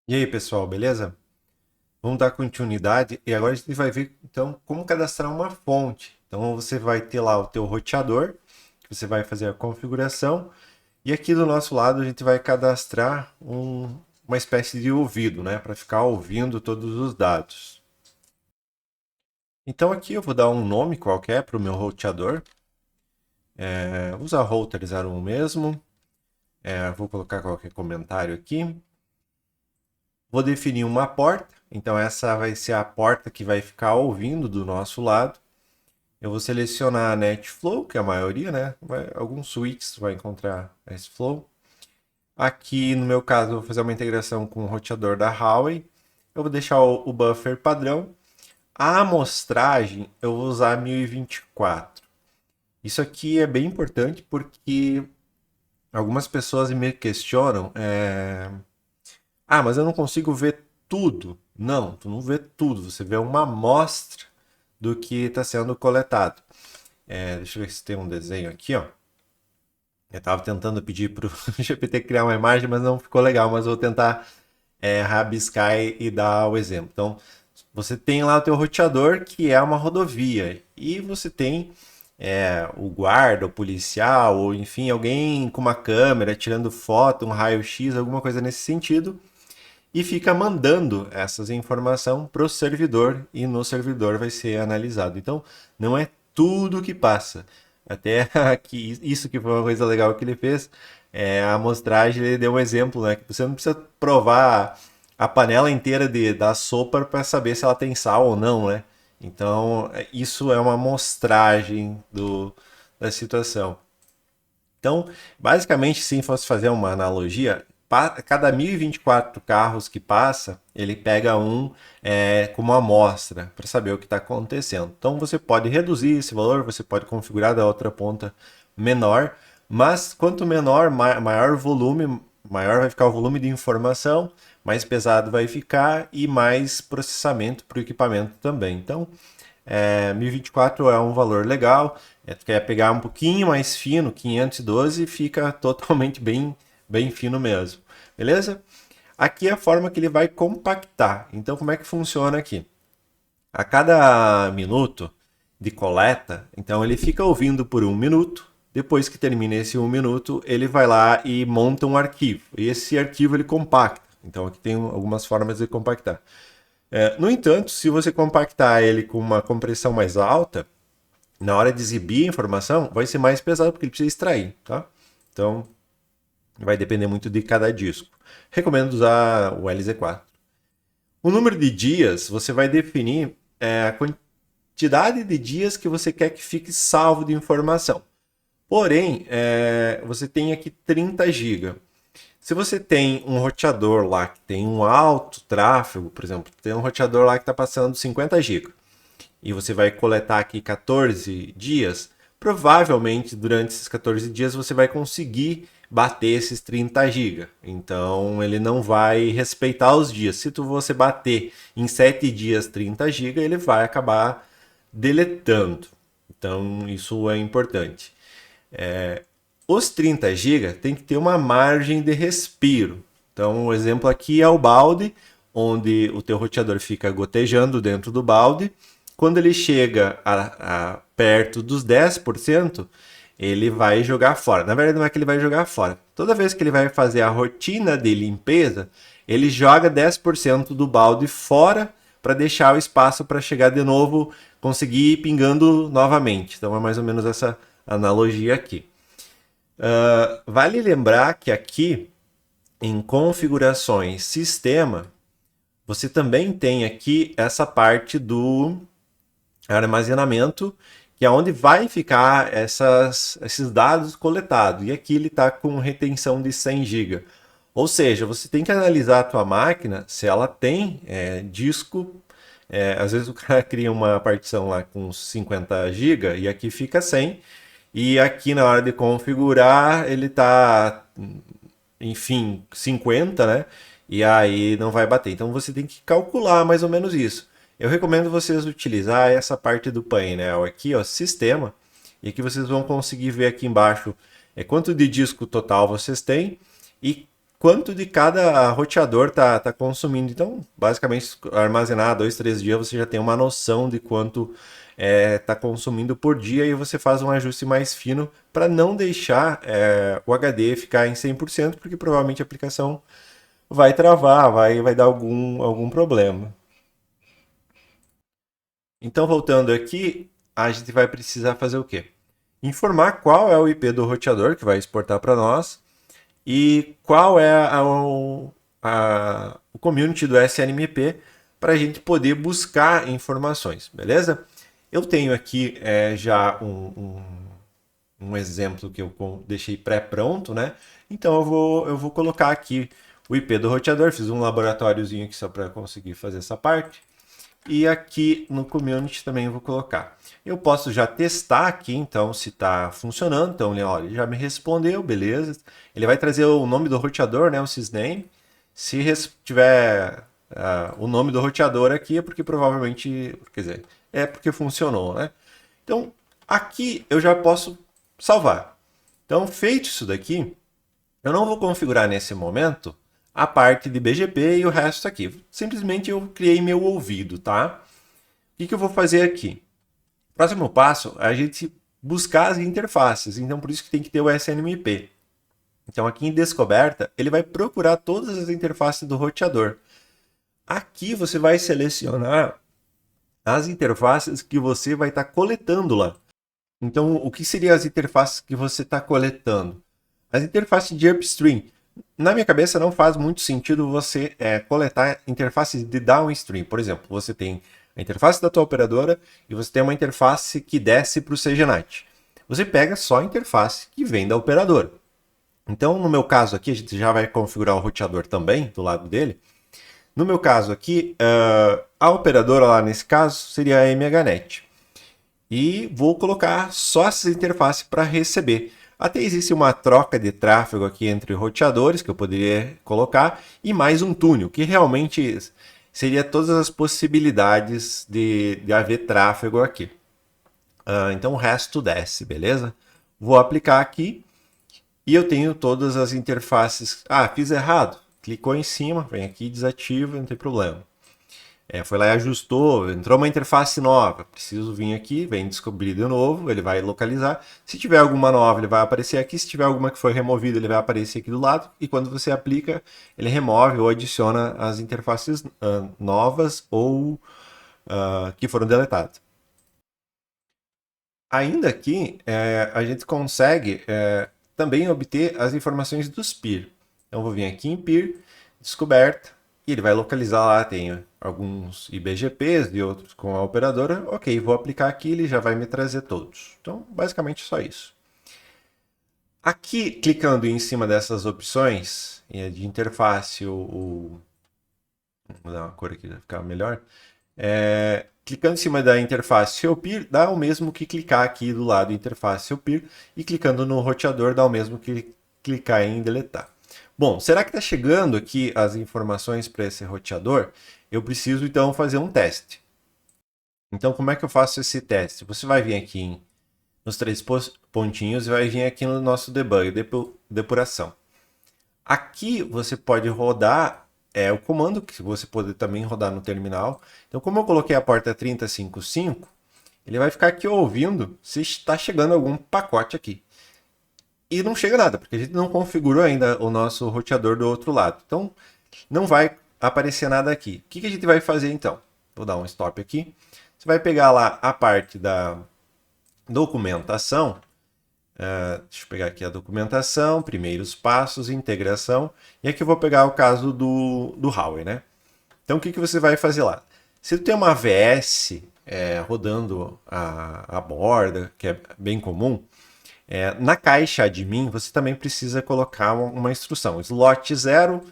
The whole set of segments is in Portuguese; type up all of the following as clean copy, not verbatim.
E aí, pessoal, beleza? Vamos dar continuidade e agora a gente vai ver então como cadastrar uma fonte. Então você vai ter lá o teu roteador, que você vai fazer a configuração, e aqui do nosso lado a gente vai cadastrar uma espécie de ouvido, né, para ficar ouvindo todos os dados. Então aqui eu vou dar um nome qualquer para o meu roteador. Vou usar router 01 mesmo. Vou colocar qualquer comentário aqui. Vou definir uma porta, então essa vai ser a porta que vai ficar ouvindo do nosso lado. Eu vou selecionar a NetFlow, que é a maioria, né? Alguns switches vai encontrar NetFlow. Aqui, no meu caso, eu vou fazer uma integração com o roteador da Huawei. Eu vou deixar o buffer padrão. A amostragem eu vou usar 1024. Isso aqui é bem importante porque algumas pessoas me questionam. Ah, mas eu não consigo ver tudo. Não, tu não vê tudo. Você vê uma amostra do que está sendo coletado. Deixa eu ver se tem um desenho aqui, ó. Eu estava tentando pedir para o GPT criar uma imagem, mas não ficou legal. Mas eu vou tentar rabiscar e dar o exemplo. Então, você tem lá o teu roteador, que é uma rodovia. E você tem o guarda, o policial, ou enfim, alguém com uma câmera tirando foto, um raio-x, alguma coisa nesse sentido e fica mandando essas informações para o servidor e no servidor vai ser analisado. Então, não é tudo que passa. Até que isso que foi uma coisa legal que ele fez, a amostragem ele deu um exemplo, né? Que você não precisa provar a panela inteira da sopa para saber se ela tem sal ou não, né? Então, isso é uma amostragem da situação. Então, basicamente, se fosse fazer uma analogia, cada 1024 carros que passa, ele pega um como amostra para saber o que está acontecendo. Então, você pode reduzir esse valor, você pode configurar da outra ponta menor, mas quanto menor, maior volume, maior vai ficar o volume de informação, mais pesado vai ficar e mais processamento para o equipamento também. Então, 1024 é um valor legal. Tu quer pegar um pouquinho mais fino, 512, fica totalmente bem fino mesmo. Beleza? Aqui é a forma que ele vai compactar. Então, como é que funciona aqui? A cada minuto de coleta, então ele fica ouvindo por 1 minuto. Depois que termina esse 1 minuto, ele vai lá e monta um arquivo. E esse arquivo ele compacta. Então aqui tem algumas formas de compactar. No entanto, se você compactar ele com uma compressão mais alta, na hora de exibir a informação, vai ser mais pesado porque ele precisa extrair, tá? Então, vai depender muito de cada disco. Recomendo usar o LZ4. O número de dias, você vai definir a quantidade de dias que você quer que fique salvo de informação. Porém, você tem aqui 30 GB. Se você tem um roteador lá que tem um alto tráfego, por exemplo, tem um roteador lá que está passando 50 GB e você vai coletar aqui 14 dias, provavelmente durante esses 14 dias você vai conseguir bater esses 30 GB. Então ele não vai respeitar os dias. Se você bater em 7 dias 30 GB, ele vai acabar deletando. Então isso é importante. Os 30 GB tem que ter uma margem de respiro. Então, o exemplo aqui é o balde, onde o teu roteador fica gotejando dentro do balde. Quando ele chega a perto dos 10%, ele vai jogar fora. Na verdade, não é que ele vai jogar fora. Toda vez que ele vai fazer a rotina de limpeza, ele joga 10% do balde fora para deixar o espaço para chegar de novo, conseguir ir pingando novamente. Então, é mais ou menos essa analogia aqui. Vale lembrar que aqui em configurações sistema, você também tem aqui essa parte do armazenamento, que é onde vai ficar esses dados coletados. E aqui ele está com retenção de 100 GB. Ou seja, você tem que analisar a tua máquina se ela tem disco. Às vezes o cara cria uma partição lá com 50 GB e aqui fica 100. E aqui na hora de configurar ele está, enfim, 50, né? E aí não vai bater. Então você tem que calcular mais ou menos isso. Eu recomendo vocês utilizar essa parte do painel aqui, ó, sistema, e aqui vocês vão conseguir ver aqui embaixo quanto de disco total vocês têm e quanto de cada roteador tá consumindo. Então, basicamente, armazenar 2, 3 dias, você já tem uma noção de quanto está consumindo por dia e você faz um ajuste mais fino para não deixar o HD ficar em 100%, porque provavelmente a aplicação vai travar, vai dar algum problema. Então, voltando aqui, a gente vai precisar fazer o quê? Informar qual é o IP do roteador que vai exportar para nós e qual é o community do SNMP para a gente poder buscar informações, beleza? Eu tenho aqui já um exemplo que eu deixei pré-pronto, né? Então eu vou colocar aqui o IP do roteador, fiz um laboratóriozinho aqui só para conseguir fazer essa parte. E aqui no community também eu vou colocar. Eu posso já testar aqui, então, se está funcionando. Então, olha, ele já me respondeu, beleza. Ele vai trazer o nome do roteador, né, o sysname. Se tiver o nome do roteador aqui, é porque provavelmente, quer dizer, é porque funcionou, né? Então, aqui eu já posso salvar. Então, feito isso daqui, eu não vou configurar nesse momento a parte de BGP e o resto aqui. Simplesmente eu criei meu ouvido, tá? O que eu vou fazer aqui? Próximo passo é a gente buscar as interfaces. Então, por isso que tem que ter o SNMP. Então, aqui em Descoberta, ele vai procurar todas as interfaces do roteador. Aqui você vai selecionar as interfaces que você vai estar coletando lá. Então, o que seriam as interfaces que você está coletando? As interfaces de upstream. Na minha cabeça não faz muito sentido você coletar interfaces de downstream. Por exemplo, você tem a interface da tua operadora e você tem uma interface que desce para o CGNAT. Você pega só a interface que vem da operadora. Então, no meu caso aqui, a gente já vai configurar o roteador também do lado dele. No meu caso aqui, a operadora lá nesse caso seria a MHNet. E vou colocar só essa interface para receber. Até existe uma troca de tráfego aqui entre roteadores que eu poderia colocar e mais um túnel, que realmente seria todas as possibilidades de haver tráfego aqui. Então o resto desce, beleza? Vou aplicar aqui e eu tenho todas as interfaces. Ah, fiz errado. Clicou em cima, vem aqui, desativa, não tem problema. Foi lá e ajustou, entrou uma interface nova. Preciso vir aqui, vem descobrir de novo, ele vai localizar. Se tiver alguma nova, ele vai aparecer aqui. Se tiver alguma que foi removida, ele vai aparecer aqui do lado. E quando você aplica, ele remove ou adiciona as interfaces novas ou que foram deletadas. Ainda aqui, a gente consegue também obter as informações dos peer. Então, vou vir aqui em peer, descoberta, e ele vai localizar lá, tem alguns IBGPs e outros com a operadora. Ok, vou aplicar aqui, ele já vai me trazer todos. Então, basicamente só isso. Aqui, clicando em cima dessas opções de interface, vou dar uma cor aqui para ficar melhor. Clicando em cima da interface Seu Peer, dá o mesmo que clicar aqui do lado interface Seu Peer, e clicando no roteador dá o mesmo que clicar em deletar. Bom, será que está chegando aqui as informações para esse roteador? Eu preciso então fazer um teste. Então, como é que eu faço esse teste? Você vai vir aqui nos 3 pontinhos e vai vir aqui no nosso debug, depuração. Aqui você pode rodar o comando que você pode também rodar no terminal. Então, como eu coloquei a porta 3055, ele vai ficar aqui ouvindo se está chegando algum pacote aqui. E não chega nada, porque a gente não configurou ainda o nosso roteador do outro lado. Então, não vai aparecer nada aqui. O que a gente vai fazer então? Vou dar um stop aqui. Você vai pegar lá a parte da documentação. Deixa eu pegar aqui a documentação, primeiros passos, integração. E aqui eu vou pegar o caso do Huawei, né? Então, o que você vai fazer lá? Se tu tem uma AVS rodando a borda, que é bem comum, na caixa admin você também precisa colocar uma instrução. Slot 0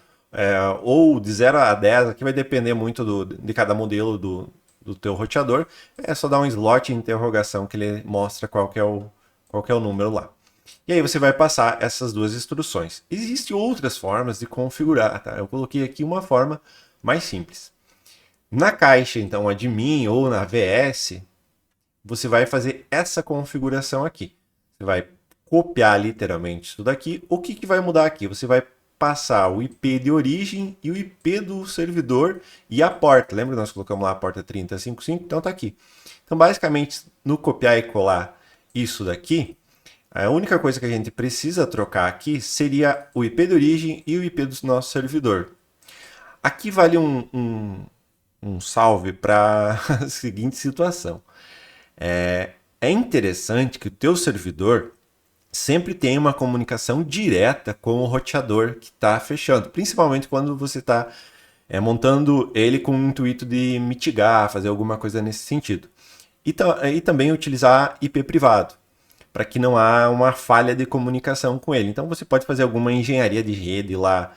ou de 0 a 10, aqui vai depender muito de cada modelo do teu roteador. É só dar um slot em interrogação que ele mostra qual que é o número lá. E aí você vai passar essas duas instruções. Existem outras formas de configurar, tá? Eu coloquei aqui uma forma mais simples. Na caixa, então, admin ou na VS, você vai fazer essa configuração aqui. Você vai copiar literalmente isso daqui. O que vai mudar aqui? Você vai passar o IP de origem e o IP do servidor e a porta. Lembra que nós colocamos lá a porta 3055? Então tá aqui. Então, basicamente, no copiar e colar isso daqui, a única coisa que a gente precisa trocar aqui seria o IP de origem e o IP do nosso servidor. Aqui vale um salve para a seguinte situação. É interessante que o teu servidor sempre tenha uma comunicação direta com o roteador que está fechando, principalmente quando você está montando ele com o intuito de mitigar, fazer alguma coisa nesse sentido. E também utilizar IP privado, para que não há uma falha de comunicação com ele. Então você pode fazer alguma engenharia de rede lá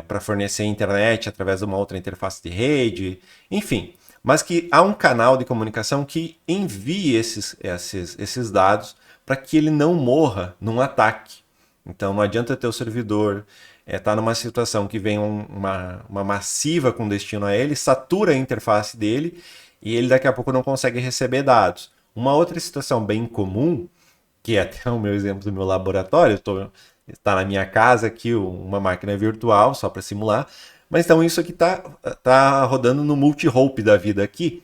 para fornecer internet através de uma outra interface de rede, enfim. Mas que há um canal de comunicação que envie esses dados para que ele não morra num ataque. Então não adianta ter o servidor estar numa situação que vem uma massiva com destino a ele, satura a interface dele e ele daqui a pouco não consegue receber dados. Uma outra situação bem comum, que é até o meu exemplo do meu laboratório, está na minha casa aqui uma máquina virtual, só para simular, mas então isso aqui tá rodando no multi-hope da vida aqui.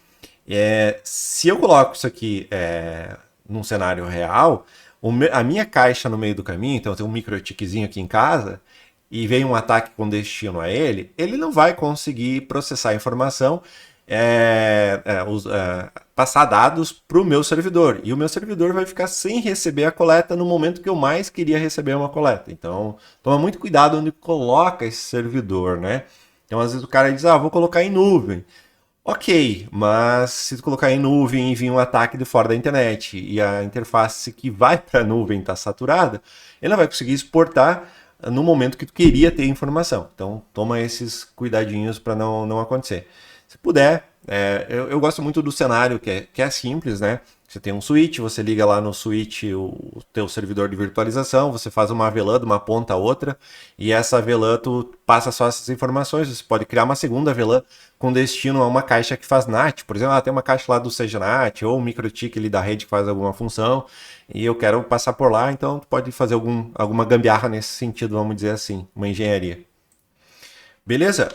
Se eu coloco isso aqui num cenário real, a minha caixa no meio do caminho, então tem um microtikzinho aqui em casa, e vem um ataque com destino a ele não vai conseguir processar a informação, passar dados para o meu servidor. E o meu servidor vai ficar sem receber a coleta no momento que eu mais queria receber uma coleta. Então, toma muito cuidado onde coloca esse servidor, né? Então, às vezes o cara diz, vou colocar em nuvem. Ok, mas se tu colocar em nuvem e vir um ataque de fora da internet e a interface que vai para a nuvem está saturada, ele não vai conseguir exportar no momento que tu queria ter informação. Então, toma esses cuidadinhos para não acontecer. Se puder, eu gosto muito do cenário que é simples, né? Você tem um switch, você liga lá no switch o teu servidor de virtualização, você faz uma VLAN de uma ponta a outra, e essa VLAN tu passa só essas informações. Você pode criar uma segunda VLAN com destino a uma caixa que faz NAT. Por exemplo, tem uma caixa lá do CGNAT ou um microtik ali da rede que faz alguma função, e eu quero passar por lá, então tu pode fazer alguma gambiarra nesse sentido, vamos dizer assim, uma engenharia. Beleza?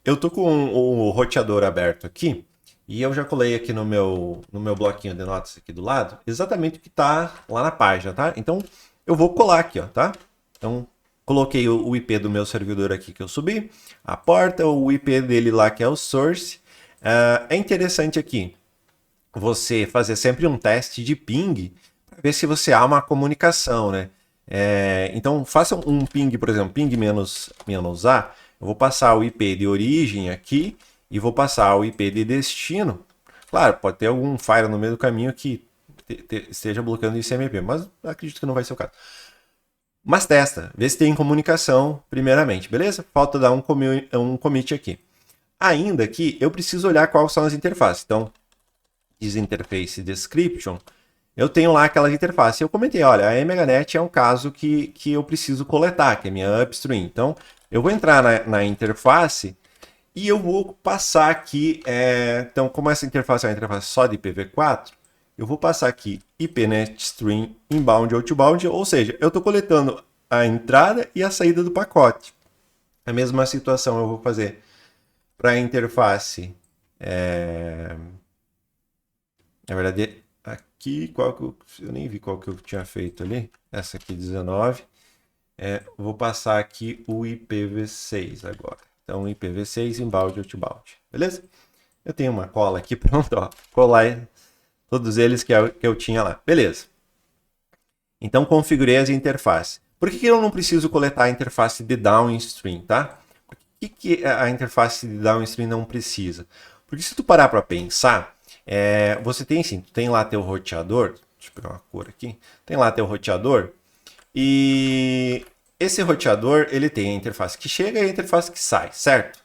Eu tô com o roteador aberto aqui e eu já colei aqui no meu bloquinho de notas aqui do lado exatamente o que tá lá na página, tá? Então eu vou colar aqui, ó, tá? Então coloquei o IP do meu servidor aqui que eu subi, a porta, o IP dele lá que é o source. É interessante aqui você fazer sempre um teste de ping para ver se você há uma comunicação, né? Então faça um ping, por exemplo, ping menos A. Eu vou passar o IP de origem aqui e vou passar o IP de destino. Claro, pode ter algum file no meio do caminho que esteja bloqueando o ICMP, mas acredito que não vai ser o caso. Mas testa, vê se tem comunicação primeiramente, beleza? Falta dar um commit aqui. Ainda aqui, eu preciso olhar quais são as interfaces. Então, diz Interface Description, eu tenho lá aquela interface. Eu comentei, olha, a MHNet é um caso que eu preciso coletar, que é minha upstream. Então, eu vou entrar na interface e eu vou passar aqui, então como essa interface é uma interface só de IPv4, eu vou passar aqui IPNetStream inbound outbound, ou seja, eu estou coletando a entrada e a saída do pacote. A mesma situação eu vou fazer para a interface, na verdade, aqui, eu nem vi qual que eu tinha feito ali, essa aqui 19. Vou passar aqui o IPv6 agora. Então, IPv6 inbound outbound. Beleza? Eu tenho uma cola aqui, pronto, ó. Colar todos eles que eu tinha lá. Beleza. Então, configurei as interfaces. Por que eu não preciso coletar a interface de downstream, tá? Por que a interface de downstream não precisa? Porque se tu parar para pensar, você tem sim, tu tem lá teu roteador. Deixa eu pegar uma cor aqui. Tem lá teu roteador. E esse roteador, ele tem a interface que chega e a interface que sai, certo?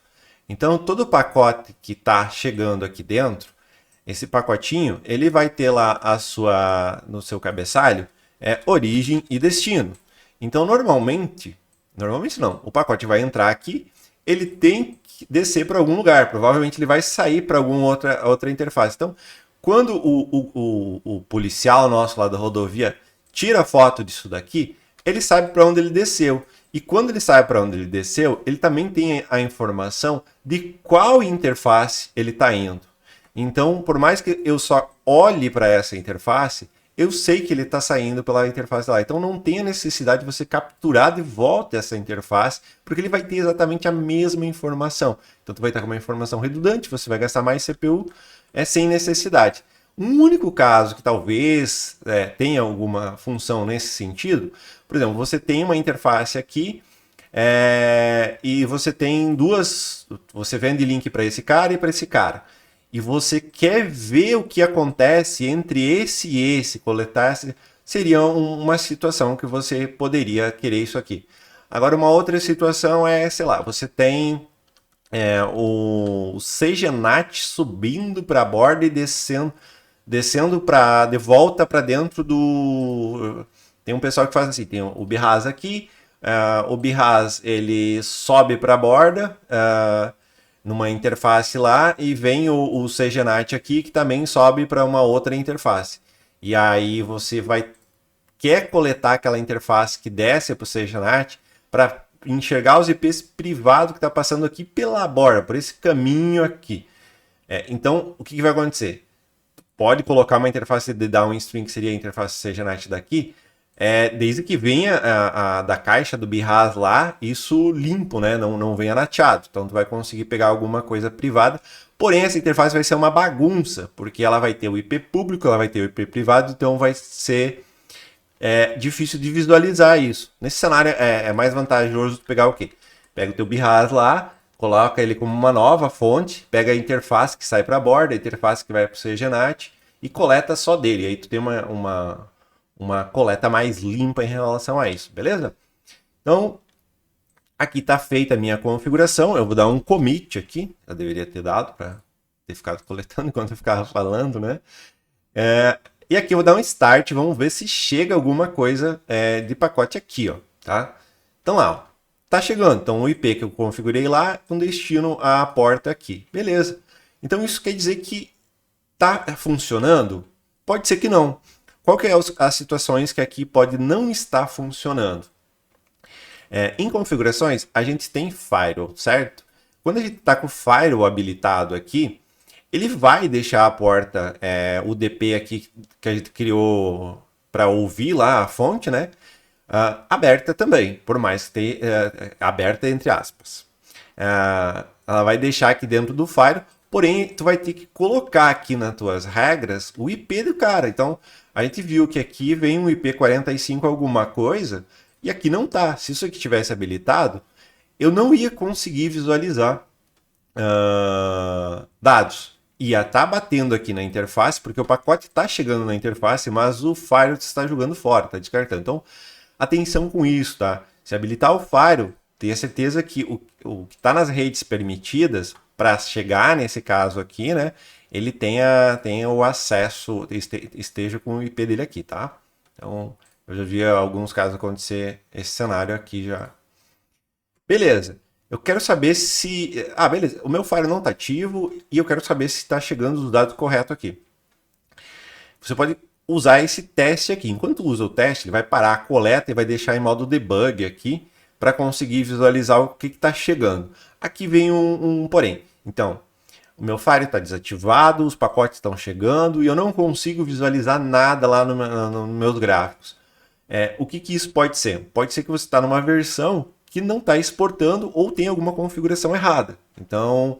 Então, todo o pacote que está chegando aqui dentro, esse pacotinho, ele vai ter lá no seu cabeçalho, origem e destino. Então, normalmente não, o pacote vai entrar aqui, ele tem que descer para algum lugar, provavelmente ele vai sair para alguma outra interface. Então, quando o policial nosso lá da rodovia tira a foto disso daqui, ele sabe para onde ele desceu. E quando ele sabe para onde ele desceu, ele também tem a informação de qual interface ele está indo. Então, por mais que eu só olhe para essa interface, eu sei que ele está saindo pela interface lá. Então, não tem a necessidade de você capturar de volta essa interface, porque ele vai ter exatamente a mesma informação. Então, tu vai estar com uma informação redundante, você vai gastar mais CPU sem necessidade. Um único caso que talvez tenha alguma função nesse sentido, por exemplo, você tem uma interface aqui e você tem você vende link para esse cara e para esse cara. E você quer ver o que acontece entre esse e esse, coletar, seria uma situação que você poderia querer isso aqui. Agora, uma outra situação é, sei lá, você tem o CGNAT subindo para a borda e descendo de volta para dentro do... Tem um pessoal que faz assim, tem o BIRAS aqui, o BIRAS ele sobe para a borda, numa interface lá, e vem o CGNAT aqui, que também sobe para uma outra interface. E aí você quer coletar aquela interface que desce para o CGNAT para enxergar os IPs privados que está passando aqui pela borda, por esse caminho aqui. Então, o que vai acontecer? Pode colocar uma interface de downstream, que seria a interface CGNAT daqui, desde que venha da caixa do BIRAS lá, isso limpo, né? Não venha nateado. Então, tu vai conseguir pegar alguma coisa privada. Porém, essa interface vai ser uma bagunça, porque ela vai ter o IP público, ela vai ter o IP privado, então vai ser difícil de visualizar isso. Nesse cenário, é mais vantajoso tu pegar o quê? Pega o teu BIRAS lá, coloca ele como uma nova fonte, pega a interface que sai para a borda, a interface que vai para o CGNAT e coleta só dele. Aí tu tem uma coleta mais limpa em relação a isso, beleza? Então, aqui está feita a minha configuração. Eu vou dar um commit aqui. Eu deveria ter dado para ter ficado coletando enquanto eu ficava falando, né? E aqui eu vou dar um start. Vamos ver se chega alguma coisa de pacote aqui, ó, tá? Então lá, ó, tá chegando. Então o IP que eu configurei lá com destino à porta aqui. Beleza. Então isso quer dizer que tá funcionando? Pode ser que não. Qual que é as situações que aqui pode não estar funcionando? Em configurações, a gente tem Firewall, certo? Quando a gente está com o Firewall habilitado aqui, ele vai deixar a porta, o DP aqui que a gente criou para ouvir lá a fonte, né? Aberta também, por mais que tenha aberta entre aspas. Ela vai deixar aqui dentro do Firewall, porém, tu vai ter que colocar aqui nas tuas regras o IP do cara. Então, a gente viu que aqui vem um IP 45 alguma coisa, e aqui não tá. Se isso aqui tivesse habilitado, eu não ia conseguir visualizar dados. Ia estar batendo aqui na interface, porque o pacote está chegando na interface, mas o Firewall está jogando fora, está descartando. Então, atenção com isso, tá? Se habilitar o Firewall, tenha certeza que o que está nas redes permitidas, para chegar nesse caso aqui, né? Ele tenha o acesso, esteja com o IP dele aqui, tá? Então, eu já vi alguns casos acontecer esse cenário aqui já. Beleza. Eu quero saber se... beleza. O meu Firewall não está ativo e eu quero saber se está chegando os dados corretos aqui. Você pode usar esse teste aqui. Enquanto usa o teste, ele vai parar a coleta e vai deixar em modo debug aqui para conseguir visualizar o que está chegando. Aqui vem um porém. Então, o meu Firewall está desativado, os pacotes estão chegando e eu não consigo visualizar nada lá nos meus gráficos. O que isso pode ser? Pode ser que você está numa versão que não está exportando ou tem alguma configuração errada. Então,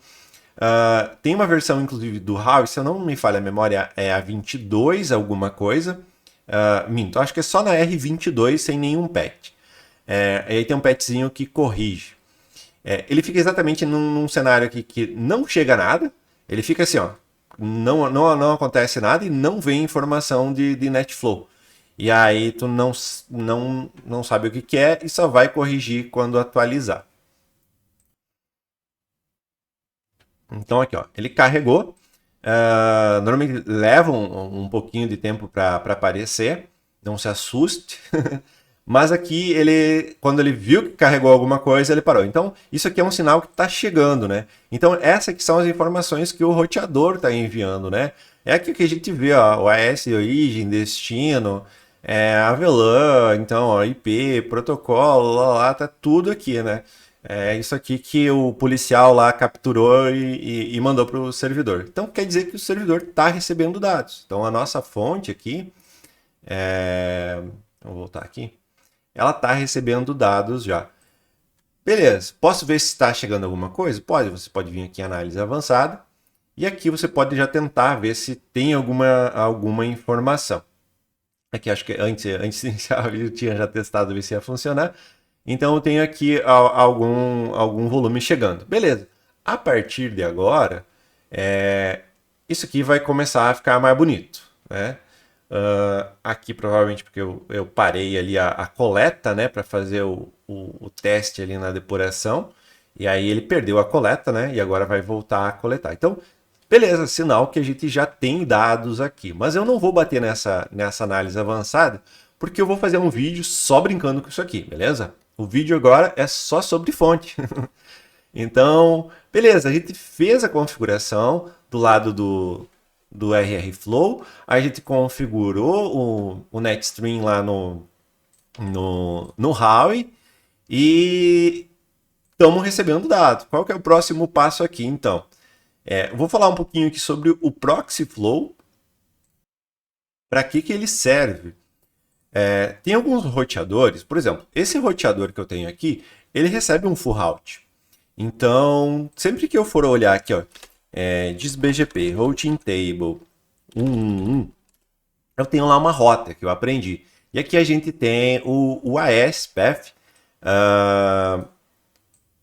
tem uma versão, inclusive, do RAW, se eu não me falha a memória, é a 22 alguma coisa. Minto, acho que é só na R22 sem nenhum patch. Aí tem um patchzinho que corrige. Ele fica exatamente num cenário aqui que não chega nada. Ele fica assim, ó, não acontece nada e não vem informação de NetFlow. E aí tu não sabe o que é e só vai corrigir quando atualizar. Então aqui, ó, ele carregou. Normalmente leva um pouquinho de tempo para aparecer. Não se assuste. Mas aqui, quando ele viu que carregou alguma coisa, ele parou. Então, isso aqui é um sinal que está chegando, né? Então, essas aqui são as informações que o roteador está enviando, né? É aqui que a gente vê, ó, o AS, origem, destino, Avelã, então, ó, IP, protocolo, lá, tá tudo aqui, né? É isso aqui que o policial lá capturou e mandou para o servidor. Então quer dizer que o servidor está recebendo dados. Então a nossa fonte aqui, vou voltar aqui, ela está recebendo dados já. Beleza, posso ver se está chegando alguma coisa? Pode, você pode vir aqui em análise avançada e aqui você pode já tentar ver se tem alguma informação. Aqui acho que antes de iniciar o vídeo eu tinha já testado ver se ia funcionar. Então eu tenho aqui algum volume chegando. Beleza. A partir de agora, isso aqui vai começar a ficar mais bonito, né? Aqui provavelmente porque eu parei ali a coleta, né, para fazer o teste ali na depuração. E aí ele perdeu a coleta, né? E agora vai voltar a coletar. Então, beleza, sinal que a gente já tem dados aqui. Mas eu não vou bater nessa análise avançada, porque eu vou fazer um vídeo só brincando com isso aqui, beleza? O vídeo agora é só sobre fonte. Então, beleza, a gente fez a configuração do lado do RRFlow, a gente configurou o NetStream lá no Huawei e estamos recebendo dados. Qual que é o próximo passo aqui, então? Eu vou falar um pouquinho aqui sobre o Proxyflow, para que ele serve. Tem alguns roteadores, por exemplo, esse roteador que eu tenho aqui, ele recebe um full route. Então, sempre que eu for olhar aqui, ó, DisBGP, Routing Table 111, eu tenho lá uma rota que eu aprendi. E aqui a gente tem o AS Path,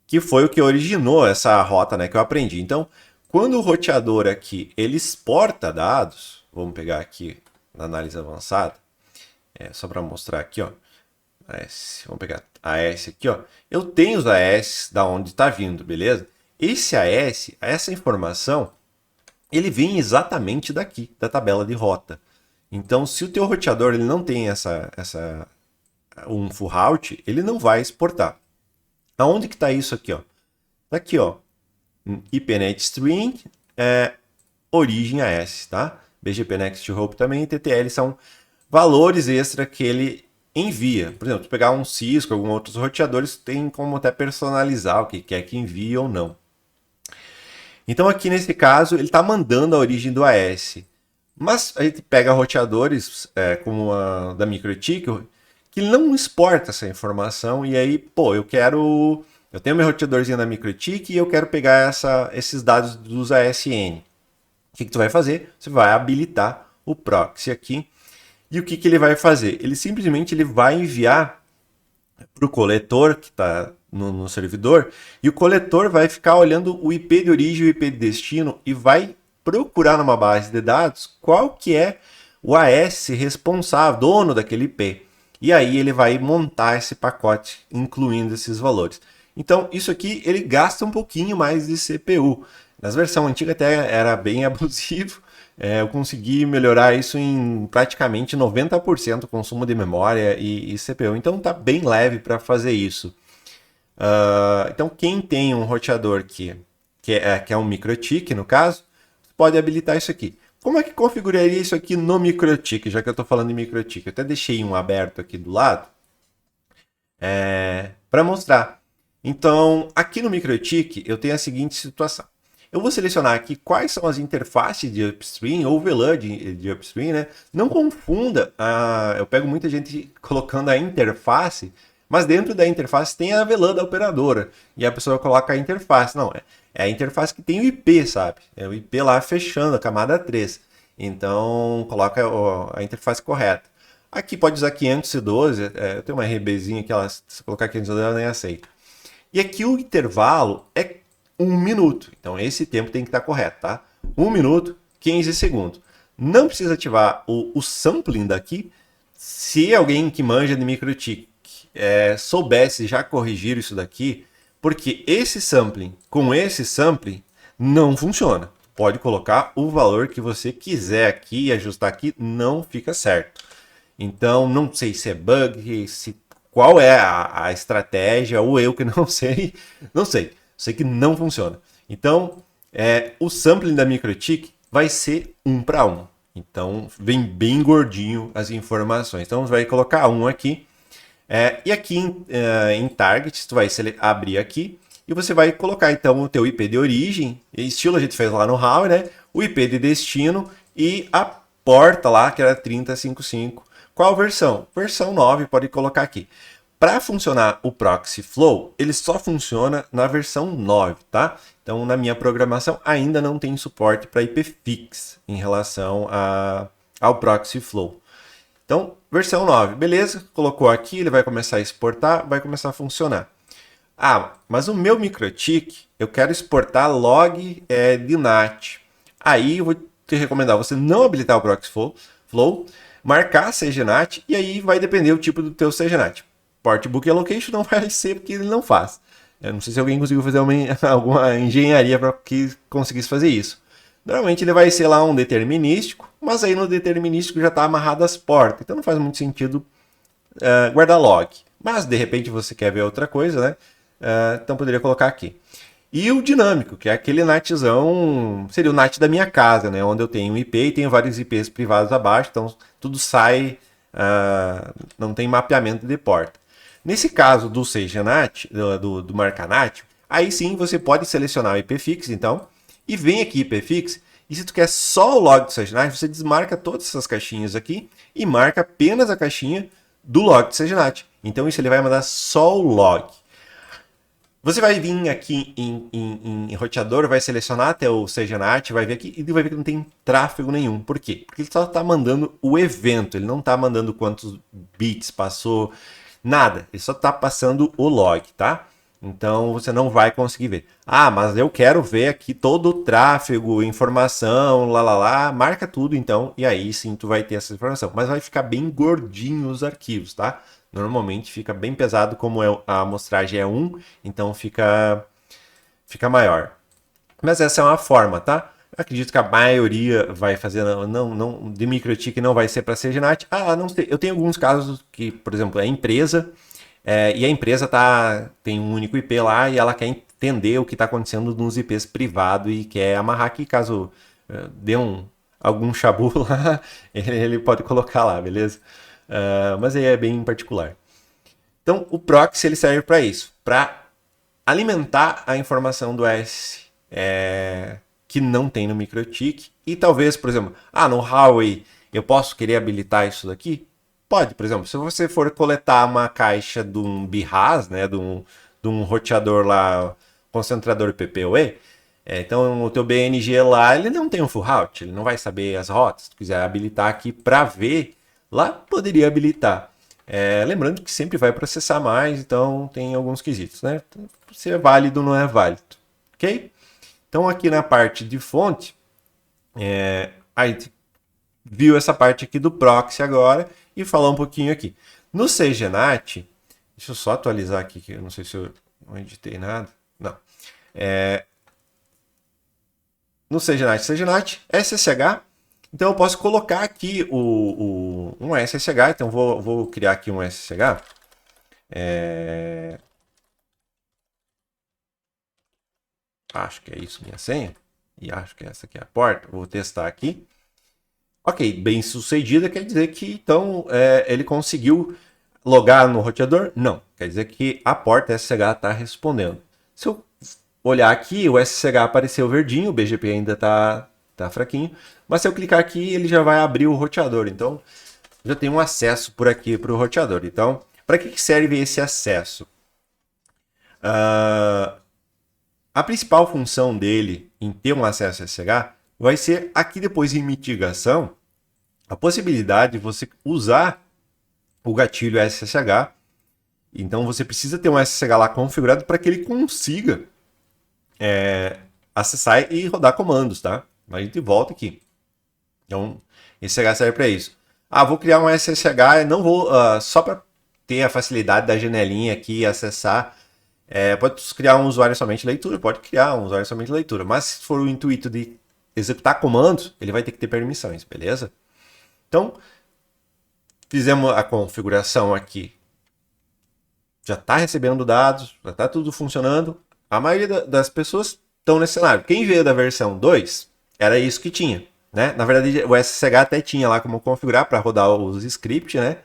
que foi o que originou essa rota, né, que eu aprendi. Então, quando o roteador aqui ele exporta dados, vamos pegar aqui na análise avançada, só para mostrar aqui, ó, AS, vamos pegar AS aqui, ó, eu tenho os AS da onde está vindo, beleza? Esse AS, essa informação, ele vem exatamente daqui, da tabela de rota. Então, se o teu roteador ele não tem um full route, ele não vai exportar. Aonde que está isso aqui, ó? Tá aqui, ó, IPNet String, origem AS, tá? BGP Next Hop também, TTL são valores extra que ele envia. Por exemplo, se pegar um Cisco, alguns outros roteadores, tem como até personalizar o que quer que envie ou não. Então aqui nesse caso, ele está mandando a origem do AS. Mas a gente pega roteadores como a da MikroTik, que não exporta essa informação, e aí, pô, eu tenho meu roteadorzinho da MikroTik e eu quero pegar esses dados dos ASN. O que tu vai fazer? Você vai habilitar o proxy aqui. E o que ele vai fazer? Ele simplesmente vai enviar para o coletor que está no servidor, e o coletor vai ficar olhando o IP de origem e o IP de destino e vai procurar numa base de dados qual que é o AS responsável, dono daquele IP. E aí ele vai montar esse pacote, incluindo esses valores. Então, isso aqui ele gasta um pouquinho mais de CPU. Nas versões antigas até era bem abusivo. Eu consegui melhorar isso em praticamente 90% consumo de memória e CPU. Então tá bem leve para fazer isso. Então quem tem um roteador que é um MikroTik, no caso, pode habilitar isso aqui. Como é que configuraria isso aqui no MikroTik, já que eu estou falando de MikroTik? Eu até deixei um aberto aqui do lado para mostrar. Então, aqui no MikroTik, eu tenho a seguinte situação. Eu vou selecionar aqui quais são as interfaces de upstream ou VLAN de upstream, né? Não confunda, eu pego muita gente colocando a interface, mas dentro da interface tem a VLAN da operadora. E a pessoa coloca a interface. Não, é a interface que tem o IP, sabe? É o IP lá fechando a camada 3. Então, coloca a interface correta. Aqui pode usar 512, eu tenho uma RBzinha que se colocar 512 ela nem aceita. E aqui o intervalo é 1 minuto. Então esse tempo tem que estar correto, tá? 1 minuto, 15 segundos. Não precisa ativar o sampling daqui. Se alguém que manja de MikroTik soubesse já corrigir isso daqui, porque esse sampling com esse sampling não funciona. Pode colocar o valor que você quiser aqui e ajustar aqui, não fica certo. Então não sei se é bug, qual é a estratégia, ou eu que não sei, não sei. Sei que não funciona. Então, o sampling da MikroTik vai ser 1 para 1. Então, vem bem gordinho as informações. Então, você vai colocar um aqui. E aqui em Target, tu vai abrir aqui e você vai colocar então o teu IP de origem, estilo a gente fez lá no Huawei, né? O IP de destino e a porta lá, que era 3055. Qual versão? Versão 9, pode colocar aqui. Para funcionar o Proxy Flow, ele só funciona na versão 9, tá? Então, na minha programação, ainda não tem suporte para IPFix em relação ao Proxy Flow. Então, versão 9, beleza? Colocou aqui, ele vai começar a exportar, vai começar a funcionar. Ah, mas o meu MikroTik, eu quero exportar log de NAT. Aí eu vou te recomendar você não habilitar o Proxy Flow, marcar CGNAT e aí vai depender do tipo do teu CGNAT. Port Book Allocation não vai ser porque ele não faz. Eu não sei se alguém conseguiu fazer alguma engenharia para que conseguisse fazer isso. Normalmente ele vai ser lá um determinístico, mas aí no determinístico já está amarrado às portas, então não faz muito sentido guardar log. Mas de repente você quer ver outra coisa, né? Então poderia colocar aqui. E o dinâmico, que é aquele NATzão, seria o NAT da minha casa, né? Onde eu tenho um IP e tenho vários IPs privados abaixo, então tudo sai, não tem mapeamento de porta. Nesse caso do CGNAT, do MarcaNAT, aí sim você pode selecionar o IPFix, então, e vem aqui IPFix, e se tu quer só o log do CGNAT, você desmarca todas essas caixinhas aqui e marca apenas a caixinha do log do CGNAT. Então isso ele vai mandar só o log. Você vai vir aqui em roteador, vai selecionar até o CGNAT, vai ver aqui e vai ver que não tem tráfego nenhum. Por quê? Porque ele só está mandando o evento, ele não está mandando quantos bits passou, nada. Ele só está passando o log, tá? Então você não vai conseguir ver. Ah, mas eu quero ver aqui todo o tráfego, informação, marca tudo então, e aí sim tu vai ter essa informação. Mas vai ficar bem gordinho os arquivos, tá? Normalmente fica bem pesado, como a amostragem é 1, então fica maior. Mas essa é uma forma, tá? Eu acredito que a maioria vai fazer, de MikroTik não vai ser para CGNAT. Ah, não sei. Eu tenho alguns casos que, por exemplo, é empresa, e a empresa tem um único IP lá e ela quer entender o que está acontecendo nos IPs privados e quer amarrar aqui, caso dê algum chabu lá, ele pode colocar lá, beleza? Mas aí é bem particular. Então, o proxy ele serve para isso, para alimentar a informação do S que não tem no MikroTik. E talvez, por exemplo, no Huawei eu posso querer habilitar isso daqui? Pode, por exemplo, se você for coletar uma caixa de um BIHAS, né, de um roteador lá, concentrador PPoE, então o teu BNG lá, ele não tem um full route, ele não vai saber as rotas. Se tu quiser habilitar aqui para ver, lá poderia habilitar. Lembrando que sempre vai processar mais, então tem alguns quesitos, né? Se é válido ou não é válido, ok? Então aqui na parte de fonte, a gente viu essa parte aqui do proxy agora e falar um pouquinho aqui. No CGNAT, deixa eu só atualizar aqui, que eu não sei se eu não editei nada. Não. No CGNAT, SSH. Então eu posso colocar aqui um SSH. Então vou criar aqui um SSH. Acho que é isso minha senha. E acho que essa aqui é a porta. Vou testar aqui. Ok, bem sucedida quer dizer que então ele conseguiu logar no roteador? Não. Quer dizer que a porta SSH está respondendo. Se eu olhar aqui, o SSH apareceu verdinho, o BGP ainda está fraquinho. Mas se eu clicar aqui, ele já vai abrir o roteador. Então, já tem um acesso por aqui para o roteador. Então, para que serve esse acesso? A principal função dele em ter um acesso SSH vai ser aqui depois em mitigação, a possibilidade de você usar o gatilho SSH. Então você precisa ter um SSH lá configurado para que ele consiga acessar e rodar comandos, tá? A gente volta aqui. Então, SSH serve para isso. Vou criar um SSH, não vou só para ter a facilidade da janelinha aqui e acessar. Pode criar um usuário somente leitura, pode criar um usuário somente leitura, mas se for o intuito de executar comandos, ele vai ter que ter permissões, beleza? Então, fizemos a configuração aqui. Já está recebendo dados, já está tudo funcionando. A maioria das pessoas estão nesse cenário. Quem veio da versão 2, era isso que tinha. né? Na verdade, o SSH até tinha lá como configurar para rodar os scripts, né?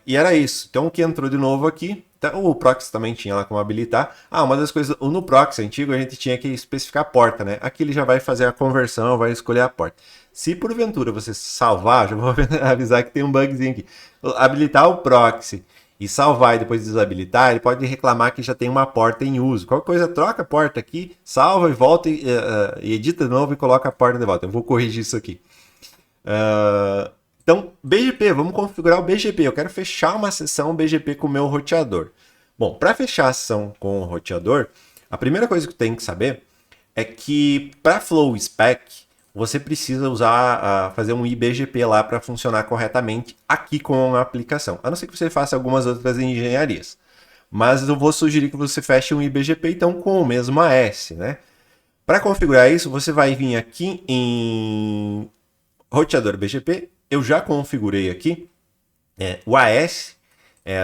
E era isso. Então, o que entrou de novo aqui, então, o proxy também tinha lá como habilitar. Uma das coisas, no proxy antigo a gente tinha que especificar a porta, né? Aqui ele já vai fazer a conversão, vai escolher a porta. Se porventura você salvar, já vou avisar que tem um bugzinho aqui. Habilitar o proxy e salvar e depois desabilitar, ele pode reclamar que já tem uma porta em uso. Qualquer coisa, troca a porta aqui, salva e volta e edita de novo e coloca a porta de volta. Eu vou corrigir isso aqui. Então, BGP, vamos configurar o BGP. Eu quero fechar uma sessão BGP com o meu roteador. Bom, para fechar a sessão com o roteador, a primeira coisa que eu tenho que saber é que para Flow Spec, você precisa usar, fazer um IBGP lá para funcionar corretamente aqui com a aplicação. A não ser que você faça algumas outras engenharias. Mas eu vou sugerir que você feche um IBGP então com o mesmo AS, né? Para configurar isso, você vai vir aqui em roteador BGP. Eu já configurei aqui o AS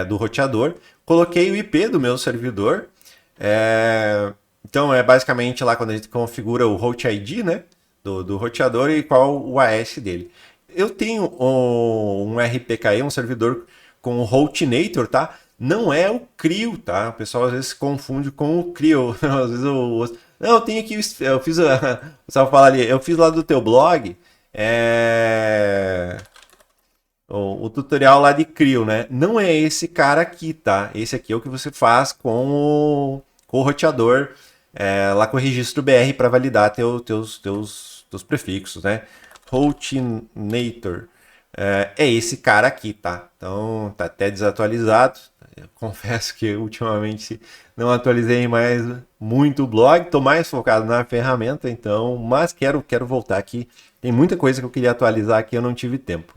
do roteador, coloquei o IP do meu servidor. Então é basicamente lá quando a gente configura o host ID, né, do roteador e qual o AS dele. Eu tenho um RPKE, um servidor com o Hostinator, tá? Não é o CRIO, tá? O pessoal às vezes se confunde com o CRIO. Às vezes não, eu tenho aqui, eu fiz, o pessoal fala ali, eu fiz lá do teu blog, o tutorial lá de CRIO, né? Não é esse cara aqui, tá? Esse aqui é o que você faz com o roteador, lá com o registro BR para validar teus prefixos, né? Hostinator. É esse cara aqui, tá? Então tá até desatualizado. Eu confesso que ultimamente não atualizei mais muito o blog, estou mais focado na ferramenta, então, mas quero voltar aqui. Tem muita coisa que eu queria atualizar aqui, eu não tive tempo.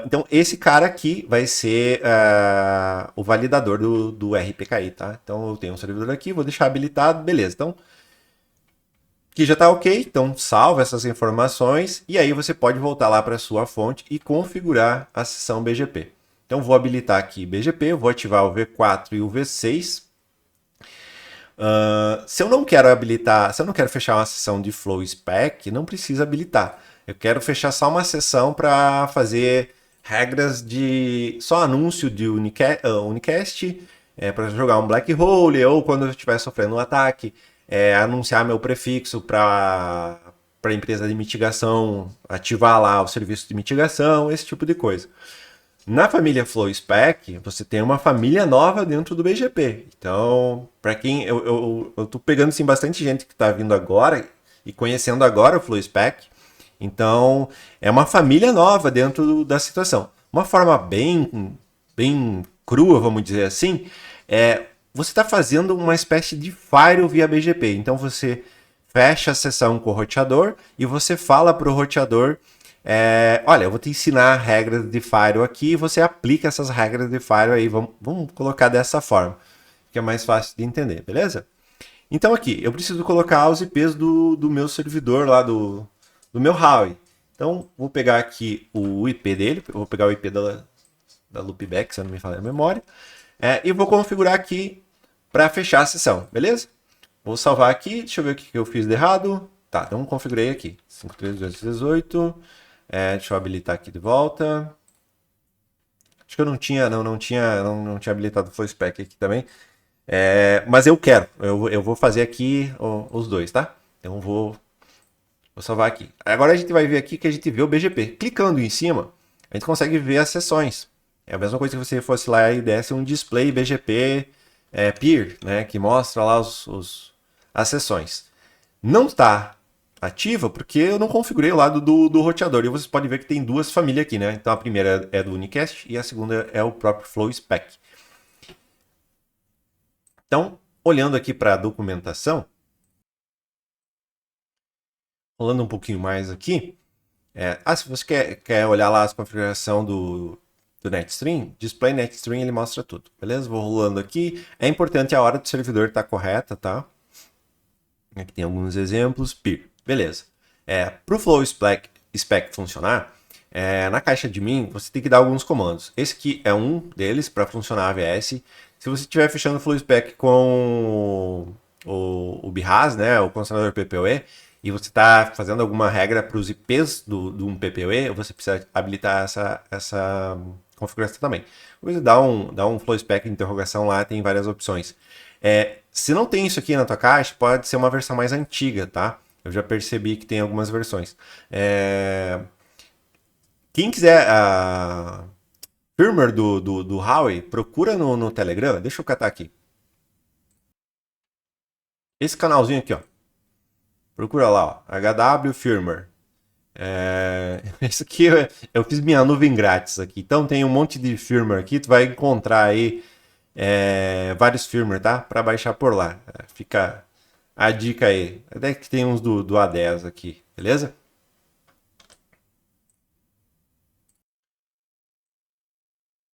Então, esse cara aqui vai ser o validador do RPKI, tá? Então, eu tenho um servidor aqui, vou deixar habilitado, beleza. Então, aqui já está ok, então salva essas informações e aí você pode voltar lá para a sua fonte e configurar a sessão BGP. Então, vou habilitar aqui BGP, vou ativar o V4 e o V6. Se eu não quero habilitar, se eu não quero fechar uma sessão de Flow Spec, não precisa habilitar. Eu quero fechar só uma sessão para fazer regras de só anúncio de unicast, para jogar um black hole ou quando eu estiver sofrendo um ataque, anunciar meu prefixo para a empresa de mitigação ativar lá o serviço de mitigação, esse tipo de coisa. Na família Flow Spec, você tem uma família nova dentro do BGP. Então, para quem eu tô pegando assim, bastante gente que está vindo agora e conhecendo agora o Flow Spec. Então, é uma família nova dentro da situação. Uma forma bem crua, vamos dizer assim, você está fazendo uma espécie de firewall via BGP. Então, você fecha a sessão com o roteador e você fala para o roteador olha, eu vou te ensinar regras de firewall aqui e você aplica essas regras de firewall aí. Vamos colocar dessa forma, que é mais fácil de entender, beleza? Então aqui, eu preciso colocar os IPs do meu servidor lá, do meu Huawei. Então, vou pegar aqui o IP dele, eu vou pegar o IP da loopback, se eu não me falha a memória, e vou configurar aqui para fechar a sessão, beleza? Vou salvar aqui, deixa eu ver o que eu fiz de errado. Tá, então configurei aqui, 53218. Deixa eu habilitar aqui de volta. Acho que eu não tinha habilitado o Flow Spec aqui também. Mas eu quero. Eu vou fazer aqui os dois, tá? Então vou salvar aqui. Agora a gente vai ver aqui que a gente vê o BGP. Clicando em cima, a gente consegue ver as sessões. É a mesma coisa que você fosse lá e desse um display BGP peer, né? Que mostra lá as sessões. Não está ativa porque eu não configurei o lado do roteador. E vocês podem ver que tem duas famílias aqui, né? Então a primeira é do Unicast e a segunda é o próprio Flow Spec. Então, olhando aqui para a documentação, rolando um pouquinho mais aqui, se você quer olhar lá as configurações do NetStream, Display NetStream ele mostra tudo, beleza? Vou rolando aqui. É importante a hora do servidor estar correta, tá? Aqui tem alguns exemplos, peer. Beleza. Para o Flow Spec funcionar, na caixa de admin você tem que dar alguns comandos. Esse aqui é um deles para funcionar a AVS. Se você estiver fechando o Flow Spec com o BHAS, né, o condicionador PPoE, e você está fazendo alguma regra para os IPs do um PPE, você precisa habilitar essa configuração também. Você dá um flow spec de interrogação lá, tem várias opções. Se não tem isso aqui na tua caixa, pode ser uma versão mais antiga, tá? Eu já percebi que tem algumas versões. Quem quiser a firmware do Huawei, procura no Telegram. Deixa eu catar aqui. Esse canalzinho aqui, ó. Procura lá, ó. HW Firmware. Isso aqui eu fiz minha nuvem grátis aqui. Então tem um monte de firmware aqui. Tu vai encontrar aí vários firmware, tá? Para baixar por lá. Fica a dica aí. Até que tem uns do A10 aqui, beleza?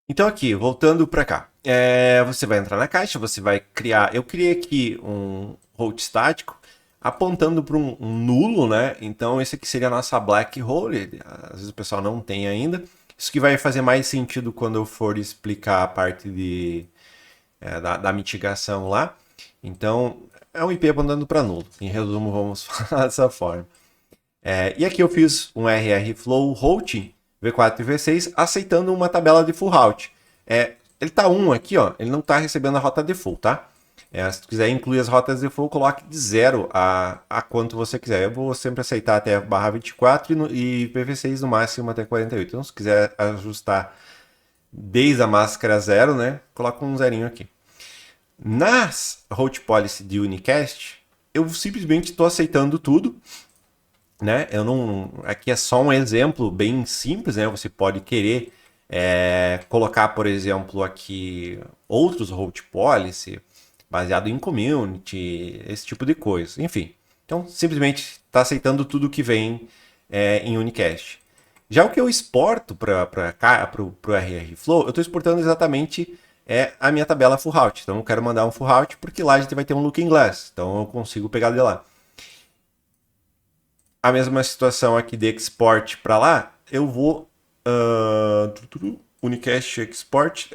Então aqui, voltando para cá. Você vai entrar na caixa, você vai criar... Eu criei aqui um root estático apontando para um nulo, né? Então esse aqui seria a nossa black hole. Às vezes o pessoal não tem ainda. Isso que vai fazer mais sentido quando eu for explicar a parte da mitigação lá. Então é um IP apontando para nulo. Em resumo, vamos falar dessa forma. E aqui eu fiz um RR Flow Routing V4 e V6 aceitando uma tabela de full route. Ele tá 1 aqui, ó, ele não está recebendo a rota default, tá? Se tu quiser incluir as rotas default, coloque de 0 a quanto você quiser. Eu vou sempre aceitar até barra 24 e PV6 no máximo até 48. Então, se quiser ajustar desde a máscara 0, né, coloca um zerinho aqui. Nas route policy de unicast, eu simplesmente estou aceitando tudo, né? Eu não, aqui é só um exemplo bem simples, né? Você pode querer colocar, por exemplo, aqui outros route policy baseado em community, esse tipo de coisa. Enfim, então simplesmente está aceitando tudo que vem em unicast. Já o que eu exporto para o RR Flow, eu estou exportando exatamente a minha tabela full route. Então eu quero mandar um full route porque lá a gente vai ter um looking glass. Então eu consigo pegar de lá. A mesma situação aqui de export para lá, eu vou unicast export,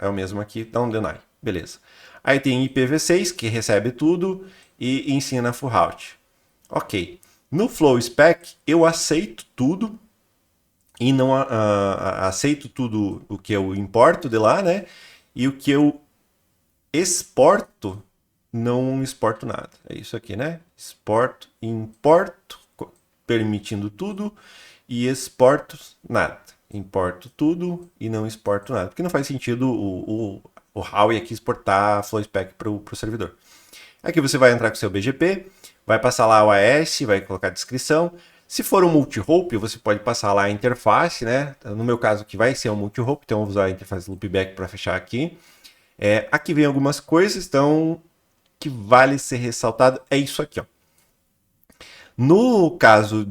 é o mesmo aqui, down deny, beleza. Aí tem IPv6 que recebe tudo e ensina full route. Ok. No flow spec eu aceito tudo e não aceito tudo o que eu importo de lá, né? E o que eu exporto, não exporto nada. É isso aqui, né? Exporto, importo, permitindo tudo e exporto nada. Importo tudo e não exporto nada. Porque não faz sentido o Huawei aqui exportar flow spec para o servidor. Aqui você vai entrar com o seu BGP, vai passar lá o AS, vai colocar a descrição. Se for um multi-hope, você pode passar lá a interface, né? No meu caso aqui vai ser um multi-hope, então eu vou usar a interface loopback para fechar aqui. Aqui vem algumas coisas, então, que vale ser ressaltado, é isso aqui, ó. No caso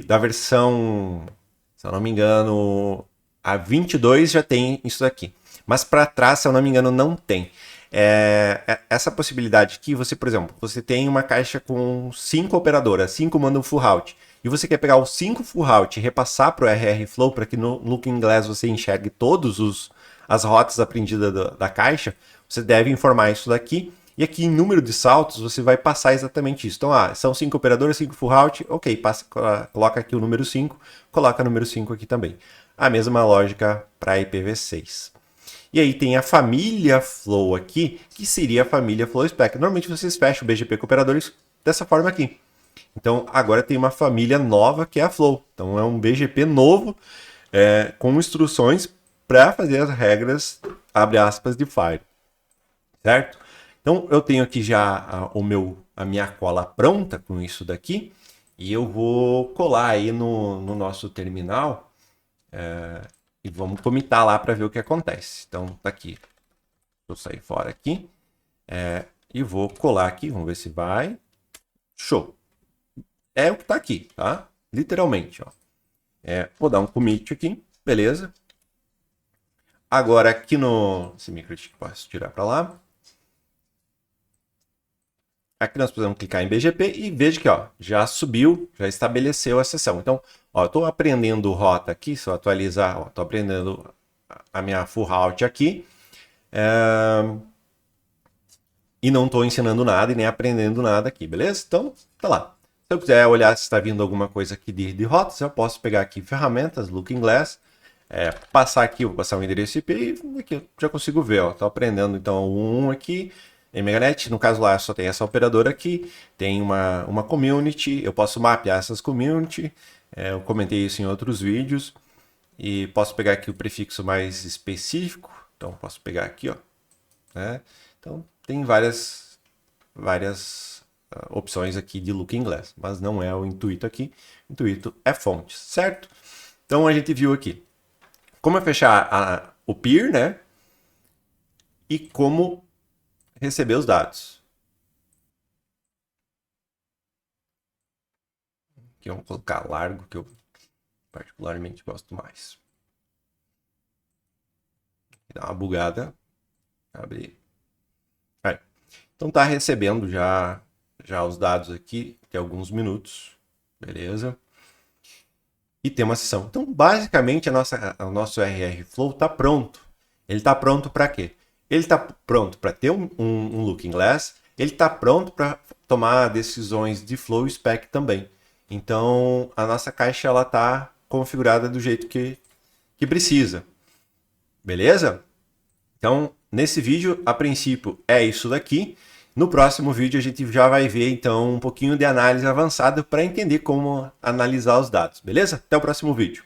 da versão, se eu não me engano, a 22 já tem isso daqui. Mas para trás, se eu não me engano, não tem. Essa possibilidade que você, por exemplo, você tem uma caixa com 5 operadoras, 5 mandam full route, e você quer pegar os 5 full route e repassar para o RR Flow para que no Looking Glass você enxergue todas as rotas aprendidas da caixa, você deve informar isso daqui. E aqui em número de saltos você vai passar exatamente isso. Então, são 5 operadoras, 5 full route, ok, coloca aqui o número 5, coloca o número 5 aqui também. A mesma lógica para IPv6. E aí tem a família Flow aqui, que seria a família Flow Spec. Normalmente vocês fecham o BGP com operadores dessa forma aqui. Então agora tem uma família nova que é a Flow. Então é um BGP novo com instruções para fazer as regras, abre aspas, de Fire. Certo? Então eu tenho aqui já a minha cola pronta com isso daqui. E eu vou colar aí no nosso terminal. E vamos comitar lá para ver o que acontece. Então tá aqui. Vou sair fora aqui. E vou colar aqui. Vamos ver se vai. Show. É o que tá aqui, tá? Literalmente, ó. Vou dar um commit aqui. Beleza. Agora aqui no... Esse microtik posso tirar para lá. Aqui nós podemos clicar em BGP e veja que ó, já subiu, já estabeleceu a sessão. Então, ó, eu estou aprendendo rota aqui, se eu atualizar, estou aprendendo a minha full route aqui. E não estou ensinando nada e nem aprendendo nada aqui, beleza? Então, tá lá. Se eu quiser olhar se está vindo alguma coisa aqui de rotas, eu posso pegar aqui ferramentas, Looking Glass, passar aqui, vou passar o endereço IP e aqui eu já consigo ver, ó. Tô aprendendo então o 1 aqui em Meganet, no caso lá só tem essa operadora aqui, tem uma community, eu posso mapear essas community, eu comentei isso em outros vídeos, e posso pegar aqui o prefixo mais específico, então posso pegar aqui, ó, né? Então tem várias opções aqui de Looking Glass, mas não é o intuito aqui, o intuito é fontes, certo? Então a gente viu aqui como é fechar o peer, né? E como receber os dados. Aqui vamos colocar largo, que eu particularmente gosto mais. Dá uma bugada. Abrir. Aí. Então tá recebendo já os dados aqui, tem alguns minutos. Beleza? E tem uma sessão. Então, basicamente, o nosso RR Flow está pronto. Ele está pronto para quê? Ele está pronto para ter um Looking Glass, ele está pronto para tomar decisões de Flow Spec também. Então, a nossa caixa está configurada do jeito que precisa. Beleza? Então, nesse vídeo, a princípio, é isso daqui. No próximo vídeo, a gente já vai ver, então, um pouquinho de análise avançada para entender como analisar os dados. Beleza? Até o próximo vídeo.